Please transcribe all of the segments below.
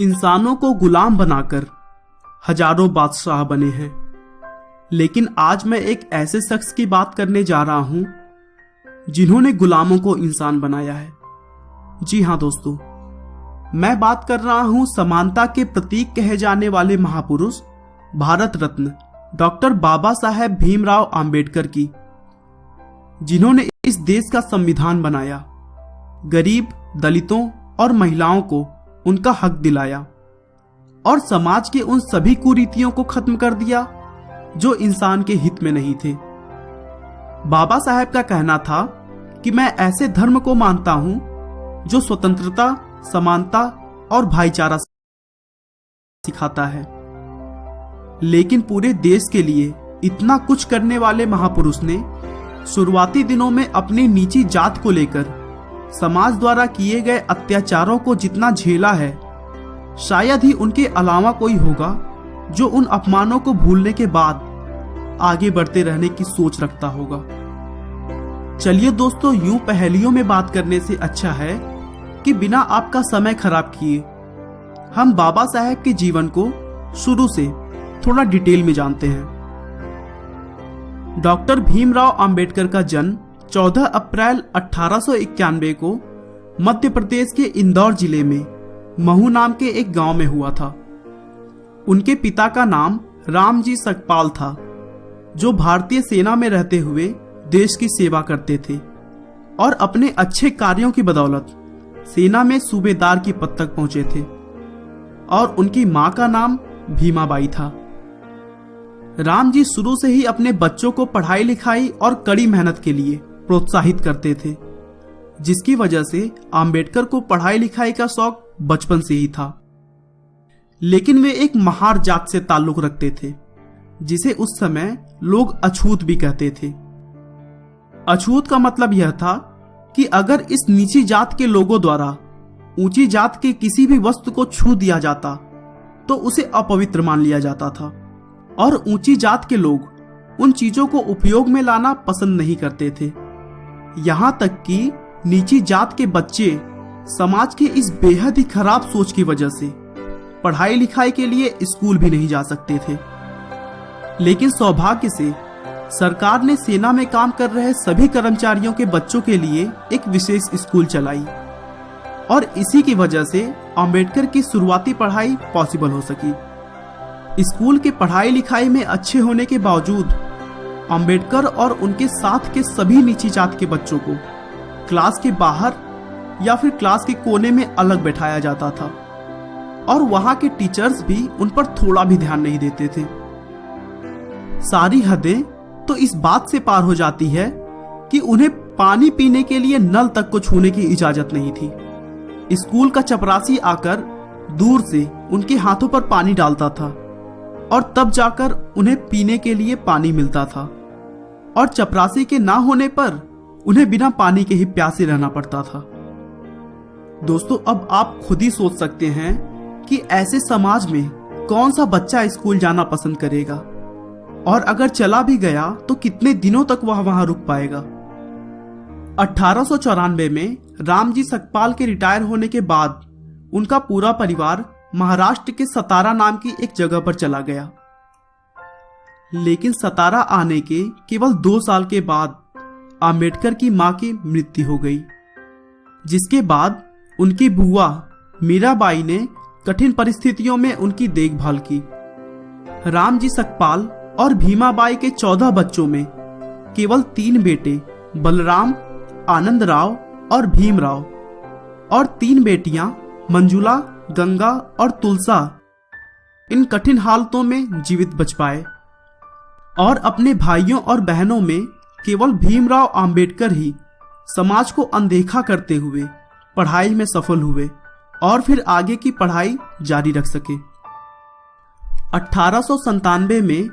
इंसानों को गुलाम बनाकर हजारों बादशाह बने हैं, लेकिन आज मैं एक ऐसे शख्स की बात करने जा रहा हूं जिन्होंने गुलामों को इंसान बनाया है। जी हां दोस्तों, मैं बात कर रहा हूं समानता के प्रतीक कहे जाने वाले महापुरुष भारत रत्न डॉक्टर बाबा साहेब भीमराव अंबेडकर की, जिन्होंने इस देश का संविधान बनाया, गरीब, दलितों और महिलाओं को उनका हक दिलाया और समाज के उन सभी कुरीतियों को खत्म कर दिया जो इंसान के हित में नहीं थे। बाबा साहेब का कहना था कि मैं ऐसे धर्म को मानता हूं जो स्वतंत्रता, समानता और भाईचारा सिखाता है। लेकिन पूरे देश के लिए इतना कुछ करने वाले महापुरुष ने शुरुआती दिनों में अपनी नीची जात को लेकर समाज द्वारा किए गए अत्याचारों को जितना झेला है, शायद ही उनके अलावा कोई होगा जो उन अपमानों को भूलने के बाद आगे बढ़ते रहने की सोच रखता होगा। चलिए दोस्तों, यूं पहेलियों में बात करने से अच्छा है कि बिना आपका समय खराब किए हम बाबा साहेब के जीवन को शुरू से थोड़ा डिटेल में जानते हैं। डॉक्टर भीमराव अंबेडकर का जन्म 14 अप्रैल 1891 को मध्य प्रदेश के इंदौर जिले में महू नाम के एक गांव में हुआ था। उनके पिता का नाम रामजी सकपाल था, जो भारतीय सेना में रहते हुए देश की सेवा करते थे और अपने अच्छे कार्यों की बदौलत सेना में सूबेदार की पद तक पहुंचे थे। और उनकी मां का नाम भीमाबाई था। राम जी शुरू से ही अपने बच्चों को पढ़ाई लिखाई और कड़ी मेहनत के लिए प्रोत्साहित करते थे, जिसकी वजह से अंबेडकर को पढ़ाई लिखाई का शौक बचपन से ही था। लेकिन वे एक महार जात से ताल्लुक रखते थे, जिसे उस समय लोग अछूत भी कहते थे। अछूत का मतलब यह था कि अगर इस नीची जात के लोगों द्वारा ऊंची जात के किसी भी वस्तु को छू दिया जाता तो उसे अपवित्र मान लिया जाता था, और ऊंची जात के लोग उन चीजों को उपयोग में लाना पसंद नहीं करते थे। यहां तक कि नीची जात के बच्चे समाज के इस बेहद ही खराब सोच की वजह से पढ़ाई लिखाई के लिए स्कूल भी नहीं जा सकते थे। लेकिन सौभाग्य से सरकार ने सेना में काम कर रहे सभी कर्मचारियों के बच्चों के लिए एक विशेष स्कूल चलाई, और इसी की वजह से अंबेडकर की शुरुआती पढ़ाई पॉसिबल हो सकी। स्कूल के पढ़ाई लिखाई में अच्छे होने के बावजूद अंबेडकर और उनके साथ के सभी नीची जात के बच्चों को क्लास के बाहर या फिर क्लास के कोने में अलग बैठाया जाता था, और वहां के टीचर्स भी उन पर थोड़ा भी ध्यान नहीं देते थे। सारी हदें तो इस बात से पार हो जाती है कि उन्हें पानी पीने के लिए नल तक को छूने की इजाजत नहीं थी। स्कूल का चपरासी आकर दूर से उनके हाथों पर पानी डालता था, और तब जाकर उन्हें पीने के लिए पानी मिलता था, और चपरासी के ना होने पर उन्हें बिना पानी के ही प्यासे रहना पड़ता था। दोस्तों, अब आप खुद ही सोच सकते हैं कि ऐसे समाज में कौन सा बच्चा स्कूल जाना पसंद करेगा, और अगर चला भी गया तो कितने दिनों तक वह वहां रुक पाएगा। 1894 में रामजी सकपाल के रिटायर होने के बाद उनका पूरा परिवार महाराष्ट्र के सतारा नाम की एक जगह पर चला गया। लेकिन सतारा आने के केवल 2 साल के बाद अंबेडकर की मां की मृत्यु हो गई, जिसके बाद उनकी बुआ मीराबाई ने कठिन परिस्थितियों में उनकी देखभाल की। रामजी सकपाल और भीमाबाई के 14 बच्चों में केवल 3 बेटे बलराम, आनंदराव और भीमराव, और 3 बेटियां मंजुला, गंगा और तुलसा इन कठिन हालतों में जीवित बच पाए, और अपने भाइयों और बहनों में केवल भीमराव अंबेडकर ही समाज को अनदेखा करते हुए पढ़ाई में सफल हुए और फिर आगे की पढ़ाई जारी रख सके। 1897 में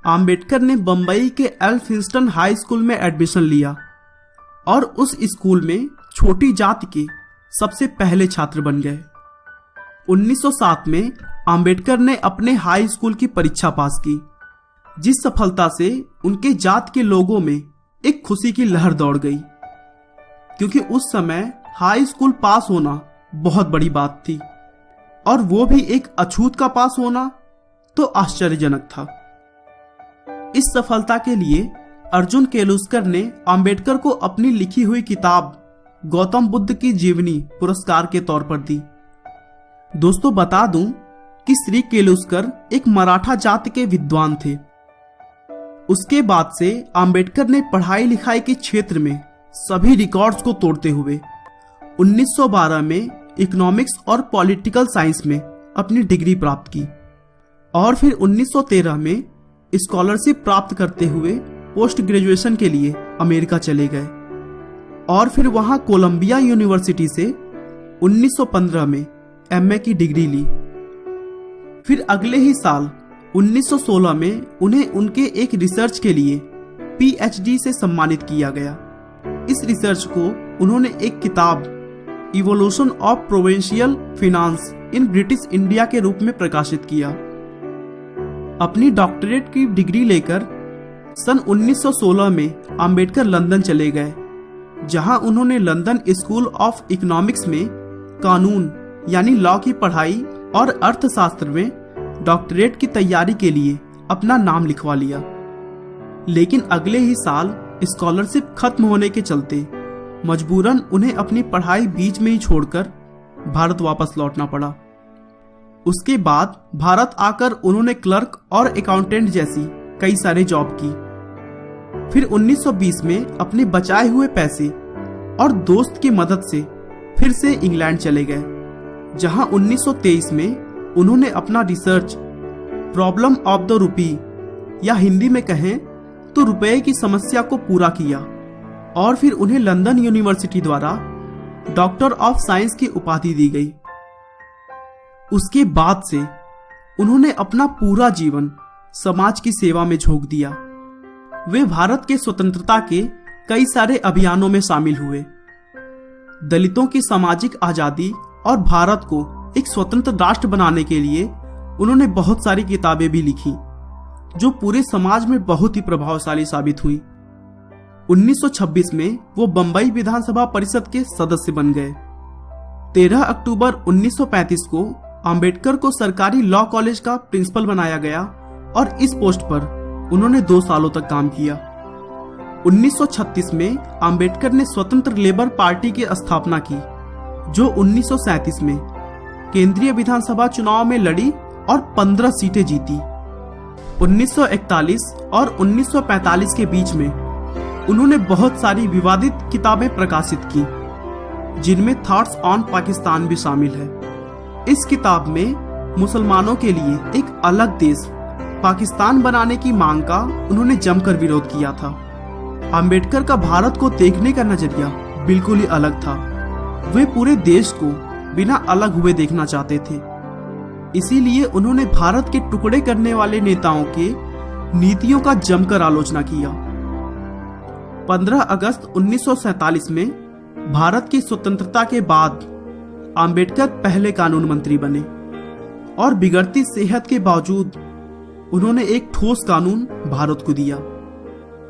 अंबेडकर ने बंबई के एल्फिंस्टन हाई स्कूल में एडमिशन लिया, और उस स्कूल में छोटी जात के सबसे पहले छात्र बन गए। 1907 में अंबेडकर ने अपने हाई स्कूल की परीक्षा पास की, जिस सफलता से उनके जात के लोगों में एक खुशी की लहर दौड़ गई, क्योंकि उस समय हाई स्कूल पास होना बहुत बड़ी बात थी। और वो भी एक अछूत का पास होना तो आश्चर्यजनक था। इस सफलता के लिए अर्जुन केलुस्कर ने अंबेडकर को अपनी लिखी हुई किताब गौतम बुद्ध की जीवनी पुरस्कार के तौर पर दी। दोस्तों, बता दूं कि श्री केलुस्कर एक मराठा जाति के विद्वान थे। उसके बाद से अंबेडकर ने पढ़ाई लिखाई के क्षेत्र में सभी रिकॉर्ड्स को तोड़ते हुए 1912 में इकोनॉमिक्स और पॉलिटिकल साइंस में अपनी डिग्री प्राप्त की और फिर 1913 में स्कॉलरशिप प्राप्त करते हुए पोस्ट ग्रेजुएशन के लिए अमेरिका चले गए और फिर वहां कोलंबिया यूनिवर्सिटी से 1915 में एमए की डिग्री ली। फिर अगले ही साल 1916 में उन्हें उनके एक रिसर्च के लिए पीएचडी से सम्मानित किया गया। इस रिसर्च को उन्होंने एक किताब evolution of provincial finance in British India के रूप में प्रकाशित किया। अपनी डॉक्टरेट की डिग्री लेकर सन 1916 में अंबेडकर लंदन चले गए, जहां उन्होंने लंदन स्कूल ऑफ इकोनॉमिक्स में कानून यानी लॉ की पढ़ाई और अर्थशास्त्र में डॉक्टरेट की तैयारी के लिए अपना नाम लिखवा लिया। लेकिन अगले ही साल स्कॉलरशिप खत्म होने के चलते मजबूरन उन्हें अपनी पढ़ाई बीच में ही छोड़कर भारत वापस लौटना पड़ा। उसके बाद भारत आकर उन्होंने क्लर्क और अकाउंटेंट जैसी कई सारे जॉब की। फिर 1920 में अपने बचाए हुए पैसे और दोस्त की मदद से फिर से इंग्लैंड चले गए, जहां 1923 में उन्होंने अपना research problem of the rupee या हिंदी में कहें तो रुपए की समस्या को पूरा किया और फिर उन्हें लंदन यूनिवर्सिटी द्वारा डॉक्टर ऑफ साइंस की उपाधि दी गई। उसके बाद से उन्होंने अपना पूरा जीवन समाज की सेवा में झोंक दिया। वे भारत के स्वतंत्रता के कई सारे अभियानों में शामिल हुए। दलितों की सामाजिक आजादी और भारत को एक स्वतंत्र राष्ट्र बनाने के लिए उन्होंने बहुत सारी किताबें भी लिखी, जो पूरे समाज में बहुत ही प्रभावशाली साबित हुई। 1926 में वो बंबई विधानसभा परिषद के सदस्य बन गए। 13 अक्टूबर 1935 को अंबेडकर को सरकारी लॉ कॉलेज का प्रिंसिपल बनाया गया और इस पोस्ट पर उन्होंने 2 सालों तक काम किया। 1936 में अंबेडकर ने स्वतंत्र लेबर पार्टी की स्थापना की, जो 1937 में केंद्रीय विधानसभा चुनाव में लड़ी और 15 सीटें जीती। 1941 और 1945 के बीच में उन्होंने बहुत सारी विवादित किताबें प्रकाशित की, जिनमें थॉट्स ऑन पाकिस्तान भी शामिल है। इस किताब में मुसलमानों के लिए एक अलग देश पाकिस्तान बनाने की मांग का उन्होंने जमकर विरोध किया था। अंबेडकर का भारत को देखने का नजरिया बिल्कुल ही अलग था। वे पूरे देश को बिना अलग हुए देखना चाहते थे। इसीलिए उन्होंने भारत के टुकड़े करने वाले नेताओं के नीतियों का जमकर आलोचना किया। 15 अगस्त 1947 में भारत की स्वतंत्रता के बाद अंबेडकर पहले कानून मंत्री बने और बिगड़ती सेहत के बावजूद उन्होंने एक ठोस कानून भारत को दिया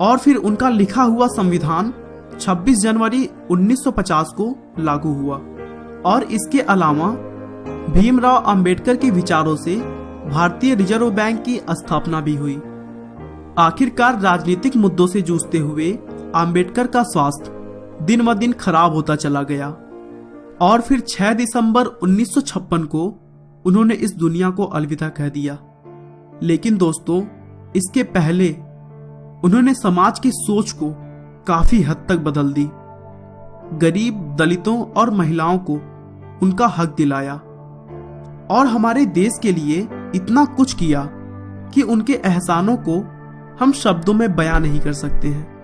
और फिर उनका लिखा हुआ संविधान 26 जनवरी 1950 को लागू हुआ। और इसके अलावा भीमराव अंबेडकर के विचारों से भारतीय रिजर्व बैंक की स्थापना भी हुई। आखिरकार राजनीतिक मुद्दों से जूझते हुए अंबेडकर का स्वास्थ्य दिन ब दिन खराब होता चला गया और फिर 6 दिसंबर 1956 को उन्होंने इस दुनिया को अलविदा कह दिया। लेकिन दोस्तों, इसके पहले उन्होंने समाज की सोच को काफी हद तक बदल दी। गरीब, दलितों और महिलाओं को उनका हक दिलाया और हमारे देश के लिए इतना कुछ किया कि उनके एहसानों को हम शब्दों में बयां नहीं कर सकते हैं।